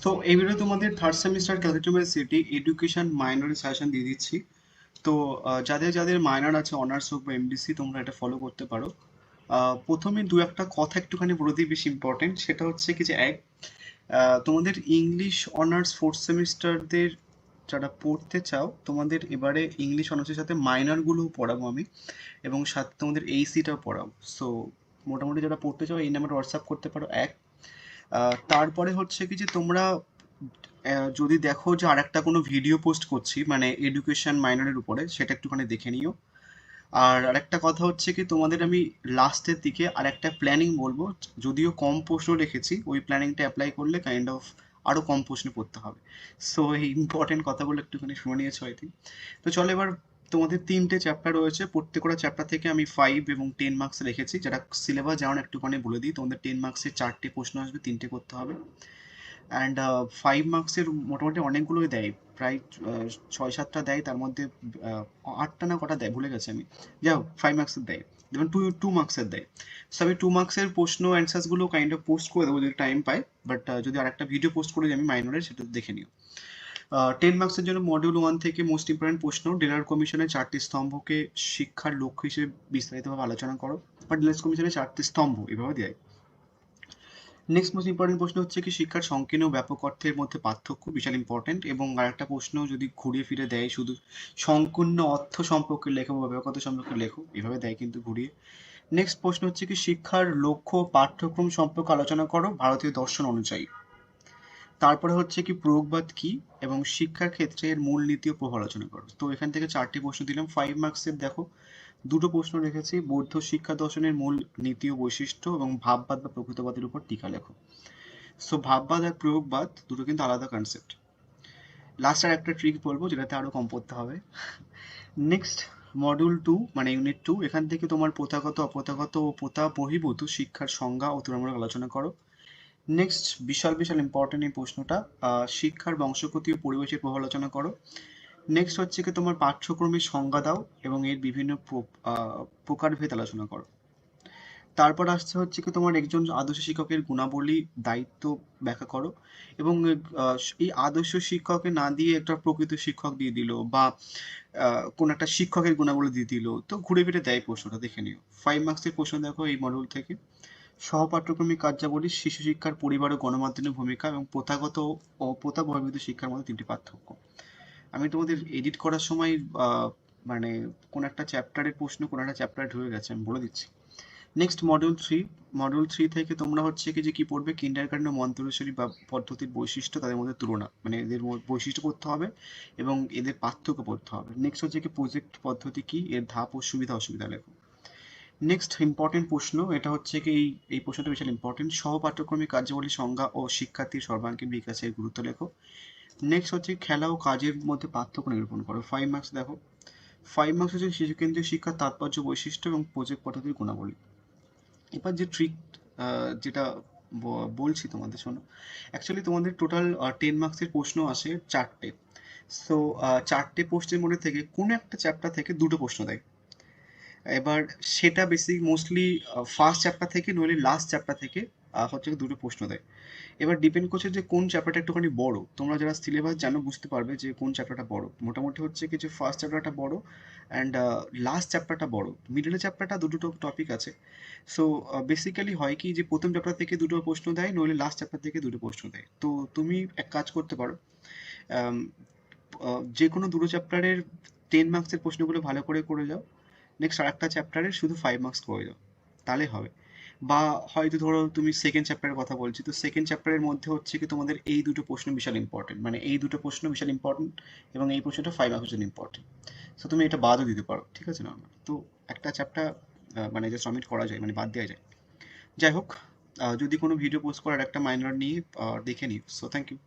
তো এই ভিডিও তোমাদের third semester calculator education minor session দিয়ে দিচ্ছি। তো যাদের যাদের মাইনর আছে অনার্স হোক বা এমডিসি তোমরা এটা ফলো করতে পারো। প্রথমে দু একটা কথা একটুখানি বলে দিই, বেশি ইম্পর্টেন্ট সেটা হচ্ছে কি যে তোমাদের ইংলিশ অনার্স ফোর্থ সেমিস্টারদের যারা পড়তে চাও তোমাদের এবারে ইংলিশ অনার্সের সাথে মাইনরগুলোও পড়াবো আমি, এবং সাথে তোমাদের এইসিটাও পড়াবো। সো মোটামুটি যারা পড়তে চাও এই নাম্বারে হোয়াটসঅ্যাপ করতে পারো। তারপরে হচ্ছে কি যে তোমরা যদি দেখো যে আরেকটা কোনো ভিডিও পোস্ট করছি মানে এডুকেশন মাইনরের উপরে, সেটা একটুখানি দেখে নিও। আর আরেকটা কথা হচ্ছে কি তোমাদের আমি লাস্টের দিকে আরেকটা প্ল্যানিং বলবো, যদিও কম প্রশ্ন রেখেছি, ওই প্ল্যানিংটা অ্যাপ্লাই করলে কাইন্ড অফ আরো কম প্রশ্ন পড়তে হবে। সো এই ইম্পর্টেন্ট কথাগুলো একটুখানি শুনে নিয়েছো আই থিঙ্ক। তো চলো এবার তোমাদের তিনটে চ্যাপ্টার রয়েছে, প্রত্যেকটা চ্যাপ্টার থেকে আমি 5 এবং 10 মার্কস রেখেছি। যারা সিলেবাস যেমন একটুখানি বলে দিই, তোমাদের 10 মার্কসের 4টে প্রশ্ন আসবে, 3টে করতে হবে। অ্যান্ড 5 মার্কসের মোটামুটি অনেকগুলোই দেয়, প্রায় 6-7টা দেয়, তার মধ্যে 8টা না কটা দেয় ভুলে গেছি আমি। যাই হোক 5 মার্কসের দেয়, যেমন টু টু মার্কসের দেয়। সো আমি 2 মার্কসের প্রশ্ন অ্যান্সার্সগুলো কাইন্ড অফ পোস্ট করে দেবো যদি টাইম পাই, বাট যদি আরেকটা ভিডিও পোস্ট করে দিই আমি মাইনরের, সেটা দেখে নিও। 10 মার্কসের জন্য মডিউল 1 থেকে মোস্ট ইম্পর্টেন্ট প্রশ্ন, ডেলার কমিশনের 4টি স্তম্ভকে শিক্ষার লক্ষ্য হিসেবে বিস্তারিতভাবে আলোচনা করো। বা ডেলার কমিশনের 4টি স্তম্ভ এভাবে দেয়। নেক্সট মোস্ট ইম্পর্টেন্ট প্রশ্ন হচ্ছে কি শিক্ষার সংকীর্ণ ও ব্যাপক অর্থের মধ্যে পার্থক্য, বিশাল ইম্পর্টেন্ট। এবং আরেকটা প্রশ্ন যদি ঘুরিয়ে ফিরে দেয়, শুধু সংকীর্ণ অর্থ সম্পর্কে লেখো বা ব্যাপক অর্থ সম্পর্কে লেখো, এভাবে দেয় কিন্তু ঘুরিয়ে। নেক্সট প্রশ্ন হচ্ছে কি শিক্ষার লক্ষ্য ও পাঠ্যক্রম সম্পর্কে আলোচনা করো ভারতীয় দর্শন অনুযায়ী। তারপরে হচ্ছে কি প্রয়োগবাদ কি এবং শিক্ষার ক্ষেত্রে এর মূল নীতি ও প্রভাব আলোচনা করো। তো এখান থেকে 4টি প্রশ্ন দিলাম। 5 মার্কসের দেখো দুটো প্রশ্ন রেখেছি, বৌদ্ধ শিক্ষা দর্শনের মূল নীতি ও বৈশিষ্ট্য এবং ভাববাদ বা প্রকৃতবাদের উপর টিকা লেখো। সো ভাববাদ আর প্রয়োগবাদ দুটো কিন্তু আলাদা কনসেপ্ট। লাস্ট আর একটা ট্রিক বলবো যেটাতে আরো কম পড়তে হবে। নেক্সট মডিউল 2 মানে ইউনিট 2, এখান থেকে তোমার প্রথাগত অপ্রথাগত ও প্রথা বহির্ভূত শিক্ষার সংজ্ঞা ও তুলনামূলক আলোচনা করো। নেক্সট বিশাল বিশাল ইম্পর্টেন্ট এই প্রশ্নটা, শিক্ষার বংশগতি ও পরিবেশের প্রভাব আলোচনা করো। নেক্সট হচ্ছে কি তোমার পাঠ্যক্রমের সংজ্ঞা দাও এবং এর বিভিন্ন প্রকারভেদ আলোচনা করো। তারপর আসছে হচ্ছে কি তোমার একজন আদর্শ শিক্ষকের গুণাবলী দায়িত্ব ব্যাখ্যা করো। এবং এই আদর্শ শিক্ষককে না দিয়ে একটা প্রকৃত শিক্ষক দিয়ে দিল, বা কোন একটা শিক্ষকের গুণাবলী দিয়ে দিল, তো ঘুরে ফিরে দেয় প্রশ্নটা, দেখে নিও। 5 মার্কসের প্রশ্ন দেখো এই মডিউল থেকে। সহপাঠ্যক্রমিক কার্যাবলী, শিশু শিক্ষার, পরিবার ও গণমাধ্যমের ভূমিকা এবং প্রথাগত ও প্রথা বহির্ভূত শিক্ষার মধ্যে 3টি পার্থক্য। আমি তোমাদের এডিট করার সময় মানে কোন একটা চ্যাপ্টারের প্রশ্ন কোন একটা চ্যাপ্টারে ঢুকে গেছে, আমি বলে দিচ্ছি। নেক্সট মডিউল 3 থেকে তোমরা হচ্ছে কি যে কি পড়বে, কিন্ডারগার্টেন ও মন্তেসরি বা পদ্ধতির বৈশিষ্ট্য, তাদের মধ্যে তুলনা, মানে এদের বৈশিষ্ট্য পড়তে হবে এবং এদের পার্থক্য পড়তে হবে। নেক্সট হচ্ছে কি প্রজেক্ট পদ্ধতি কি, এর ধাপ ও সুবিধা অসুবিধা লেখো। নেক্সট ইম্পর্টেন্ট প্রশ্ন, এটা হচ্ছে কি এই প্রশ্নটা বিশাল ইম্পর্টেন্ট, সহ পাঠ্যক্রমিক কার্যাবলী সংজ্ঞা ও শিক্ষার্থীর সর্বাঙ্গীন বিকাশের গুরুত্ব লেখো। নেক্সট হচ্ছে খেলা ও কাজের মধ্যে পার্থক্য নিরূপণ করো। 5 মার্কস দেখো। 5 মার্কস হচ্ছে শিশু কেন্দ্রীয় শিক্ষার তাৎপর্য, বৈশিষ্ট্য এবং প্রজেক্ট পদ্ধতির গুণাবলী। এবার যে ট্রিক যেটা বলছি তোমাদের, শোনো। অ্যাকচুয়ালি তোমাদের টোটাল 10 মার্কসের প্রশ্ন আসে 4টে। সো 4টে প্রশ্নের মধ্যে থেকে কোনো একটা চ্যাপ্টার থেকে দুটো প্রশ্ন দেয়। এবার সেটা মোস্টলি ফার্স্ট চ্যাপ্টার থেকে নইলে লাস্ট চ্যাপ্টার থেকে হচ্ছে দুটো প্রশ্ন দেয়। এবার ডিপেন্ড করছে যে কোন চ্যাপ্টারটা একটুখানি বড়, তোমরা যারা সিলেবাস জানো বুঝতে পারবে যে কোন চ্যাপ্টারটা বড়। মোটামুটি হচ্ছে কি যে ফার্স্ট চ্যাপ্টারটা বড় অ্যান্ড লাস্ট চ্যাপ্টারটা বড়, মিডলের চ্যাপ্টারটা দুটো টপিক আছে। সো বেসিক্যালি হয় কি যে প্রথম চ্যাপ্টার থেকে দুটো প্রশ্ন দেয়, নইলে লাস্ট চ্যাপ্টার থেকে দুটো প্রশ্ন দেয়। তো তুমি এক কাজ করতে পারো, আম, যে কোনো দুটো চ্যাপ্টারের 10 মার্কসের প্রশ্নগুলো ভালো করে করে যাও, নেক্সট আরেকটা চ্যাপ্টারের শুধু 5 মার্কস করে দাও, তাহলে হবে। বা হয়তো ধরো তুমি সেকেন্ড চ্যাপ্টারের কথা বলছি, তো সেকেন্ড চ্যাপ্টারের মধ্যে হচ্ছে কি তোমাদের এই দুটো প্রশ্ন বিশাল ইম্পর্টেন্ট, মানে এই দুটো প্রশ্ন বিশাল ইম্পর্টেন্ট এবং এই প্রশ্নটা 5 মার্কসের জন্য ইম্পর্টেন্ট। সো তুমি এটা বাদও দিতে পারো, ঠিক আছে না? তো একটা চ্যাপ্টার মানে যে সাবমিট করা যায়, মানে বাদ দেওয়া যায়। যাই হোক, যদি কোনো ভিডিও পোস্ট করার একটা মাইনর নিয়ে দেখে নিই। So thank you.